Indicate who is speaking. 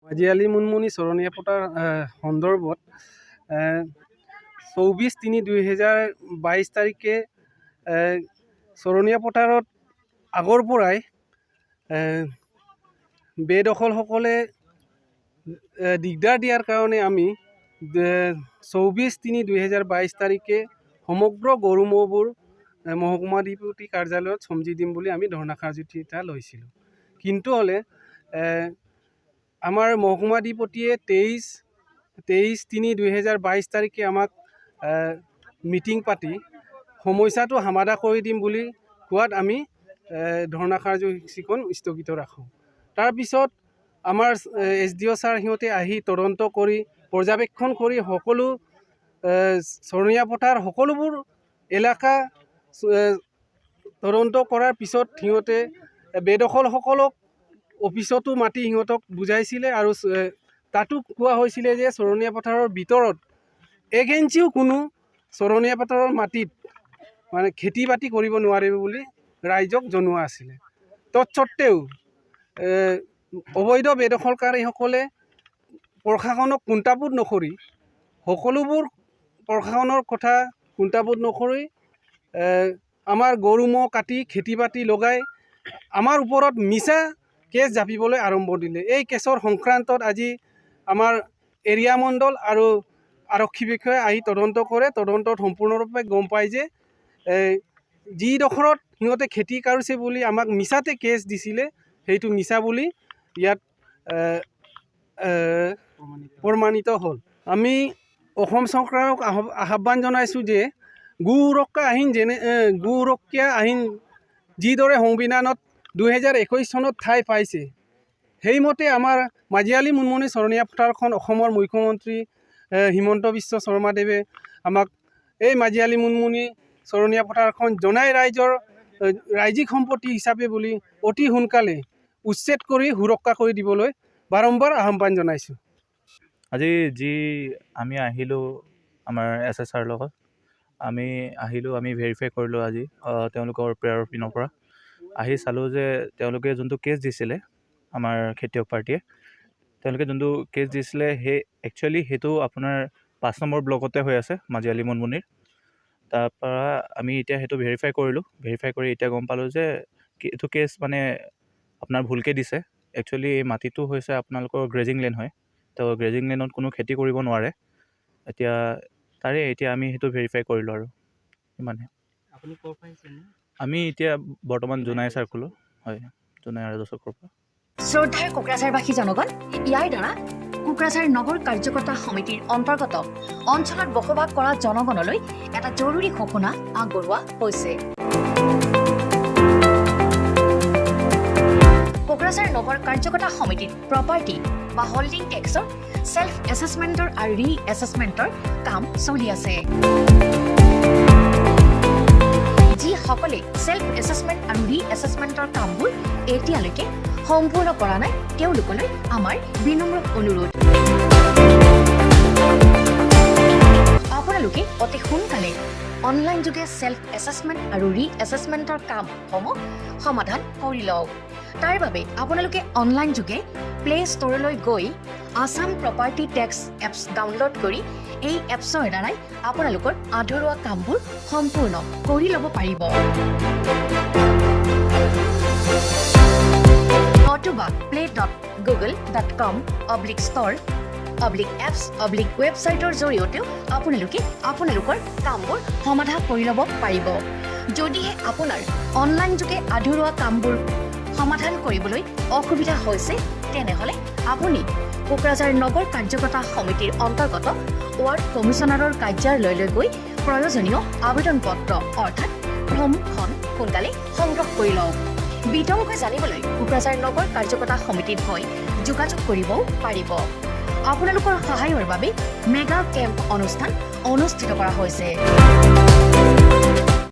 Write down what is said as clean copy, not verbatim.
Speaker 1: মাজিয়ালী মুনমুনি চৰণীয়া পতাৰ সন্দৰ্ভত 24/3/2022 তাৰিখে চৰণীয়া পথাৰত আগৰ পৰাই বেদখলসকলে দিগদাৰ দিয়াৰ কাৰণে আমি 24/3/2022 তাৰিখে সমগ্ৰ গৰু ম'হবোৰ মহকুমাধিপতি কাৰ্যালয়ত চমজি দিম বুলি আমি ধৰ্ণা কাৰ্যসূচী এটা লৈছিলোঁ। কিন্তু হ'লে আমাৰ মহকুমাধিপতিয়ে 23/3/2022 তাৰিখে আমাক মিটিং পাতি সমস্যাটো সমাধা কৰি দিম বুলি কোৱাত আমি ধৰ্ণা কাৰ্যসূচীখন স্থগিত ৰাখোঁ। তাৰপিছত আমাৰ SDO ছাৰ সিহঁতে আহি তদন্ত কৰি পৰ্যবেক্ষণ কৰি সকলো চৰণীয়া পথাৰ সকলোবোৰ এলেকা তদন্ত কৰাৰ পিছত সিহঁতে বেদখলসকলক অফিচতো মাতি সিহঁতক বুজাইছিলে আৰু তাতো কোৱা হৈছিলে যে চৰণীয়া পথাৰৰ ভিতৰত 1 ইঞ্চিও কোনো চৰণীয়া পথাৰৰ মাটিত মানে খেতি বাতি কৰিব নোৱাৰিব বুলি ৰাইজক জনোৱা আছিলে। তৎসত্ত্বেও অবৈধ বেদখলকাৰীসকলে প্ৰশাসনক কুণ্ঠাবোধ নকৰি সকলোবোৰ প্ৰশাসনৰ কথা কুণ্ঠাবোধ নকৰি আমাৰ গৰু ম'হ কাটি খেতি বাতি লগাই আমাৰ ওপৰত মিছা কেছ জাপিবলৈ আৰম্ভ দিলে। এই কেছৰ সংক্ৰান্তত আজি আমাৰ এৰিয়া মণ্ডল আৰু আৰক্ষী বিষয়াই আহি তদন্ত কৰে। তদন্তত সম্পূৰ্ণৰূপে গম পায় যে যিডোখৰত সিহঁতে খেতি কৰিছে বুলি আমাক মিছাতে কেছ দিছিলে সেইটো মিছা বুলি ইয়াত প্ৰমাণিত হ'ল। আমি অসম চৰকাৰক আহ্বান জনাইছোঁ যে গো সুৰক্ষা আইন যিদৰে সংবিধানত 2021 চনত ঠাই পাইছে সেইমতে আমাৰ মাজিয়ালী মুনমুনি চৰণীয়া পথাৰখন অসমৰ মুখ্যমন্ত্ৰী হিমন্ত বিশ্ব শৰ্মাদেৱে আমাক এই মাজিয়ালী মুনমুনি চৰণীয়া পথাৰখন জনাই ৰাজ্যিক সম্পত্তি হিচাপে বুলি অতি সোনকালে উচ্ছেদ কৰি সুৰক্ষা কৰি দিবলৈ বাৰম্বাৰ আহ্বান জনাইছোঁ।
Speaker 2: আজি আমি আহিলোঁ আমাৰ SSR লগত আমি ভেৰিফাই কৰিলোঁ। আজি তেওঁলোকৰ প্ৰেয়াৰৰ পিনৰ পৰা আহি চালোঁ যে তেওঁলোকে যোনটো কেছ দিছিলে আমাৰ খেতিয়ক পাৰ্টীয়ে তেওঁলোকে যোনটো কেছ দিছিলে একচুৱেলি সেইটো আপোনাৰ 5 নম্বৰ ব্লকতে হৈ আছে মাজিয়ালী মুনমুনিৰ। তাৰপৰা আমি এতিয়া সেইটো ভেৰিফাই কৰিলোঁ। ভেৰিফাই কৰি এতিয়া গম পালোঁ যে এইটো কেছ মানে আপোনাৰ ভুলকৈ দিছে। একচুৱেলি এই মাটিটো হৈছে আপোনালোকৰ গ্ৰেজিং লেণ্ড হয়। তো গ্ৰেজিং লেণ্ডত কোনো খেতি কৰিব নোৱাৰে। এতিয়া আমি সেইটো ভেৰিফাই কৰিলোঁ আৰু ইমানে। আমি এতিয়া বৰ্তমান জোনাই চাৰ্কুলৰ হয় জোনাই ৰাজস্ব পৰা।
Speaker 3: শ্ৰদ্ধাৰ কোকৰাঝাৰবাসী জনগণ, ইয়াৰ দ্বাৰা কোকৰাঝাৰ নগৰ কাৰ্যকৰ্তা সমিতিৰ অন্তৰ্গত অঞ্চলত বসবাস কৰা জনগণলৈ এটা জৰুৰী ঘোষণা আগবঢ়োৱা হৈছে। কোকৰাঝাৰ নগৰ কাৰ্যকৰ্তা সমিতিত প্ৰপাৰ্টি বা হোল্ডিং টেক্সৰ সেল্ফ এছেছমেণ্টৰ আৰু ৰি এছেছমেণ্টৰ কাম চলি আছে। যিসকলে সেল্ফ এছেছমেণ্ট আৰু ৰি এছেছমেণ্টৰ কামবোৰ এতিয়ালৈকে সম্পূৰ্ণ কৰা নাই তেওঁলোকলৈ আমাৰ বিনম্ৰ অনুৰোধ, আপোনালোকে অতি সোনকালে অনলাইন যোগে সেল্ফ এছেছমেণ্ট আৰু ৰি এছেছমেণ্টৰ কামসমূহ সমাধান কৰি লওক। তাৰ বাবে আপোনালোকে অনলাইন যোগে প্লে ষ্ট'ৰলৈ গৈ Assam property tax apps download কৰি এই এপছৰ দ্বাৰাই আপোনালোকৰ আধৰুৱা কামবোৰ সম্পূৰ্ণ কৰি ল'ব পাৰিব। নতুবা play.google.com/store/apps/ৱেবছাইটৰ জৰিয়তেও আপোনালোকে আপোনালোকৰ কামবোৰ সমাধা কৰি ল'ব পাৰিব। যদিহে আপোনাৰ অনলাইন যোগে আধৰুৱা কামবোৰ সমাধান কৰিবলৈ অসুবিধা হৈছে তেনেহ'লে আপুনি কোকৰাঝাৰ নগৰ কাৰ্যকৰ্তা সমিতিৰ অন্তৰ্গত ৱাৰ্ড কমিছনাৰৰ কাৰ্যালয়লৈ গৈ প্ৰয়োজনীয় আবেদন পত্ৰ অৰ্থাৎ ফৰ্মখন সোনকালে সংগ্ৰহ কৰি লওক। বিতংকৈ জানিবলৈ কোকৰাঝাৰ নগৰ কাৰ্যকৰ্তা সমিতিত হৈ যোগাযোগ কৰিবও পাৰিব। আপোনালোকৰ সহায়ৰ বাবে মেগা কেম্প অনুষ্ঠান অনুষ্ঠিত কৰা হৈছে।